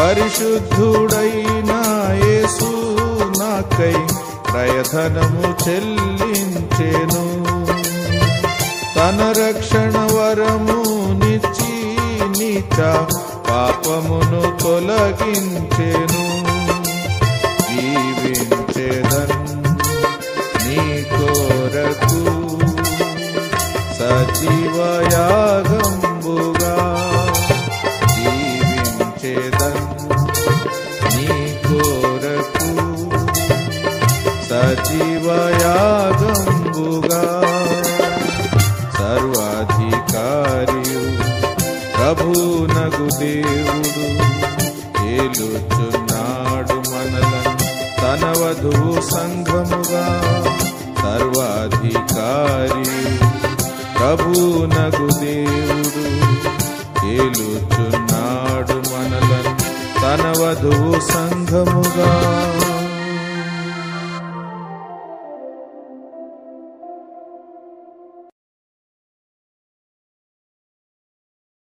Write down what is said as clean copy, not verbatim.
పరిశుద్ధుడైన యేసు నాకై క్రయధనము చెల్లించెను. తన రక్షణ వరము నిచ్చి నీచ పాపమును తొలగించెను. జీవించెదన్ నీ కొరకు సజీవయాగంబుగా, జీవించెదన్ నీ కొరకు సజీవయాగంబుగా. సర్వాధికారియు ప్రభునగు దేవుడు ఏలుచున్నాడు మనలను తన వధువు సంఘముగా. సర్వాధికారియు ప్రభునగు దేవుడు ఏలుచున్నాడు మనలను తన వధువు సంఘముగా.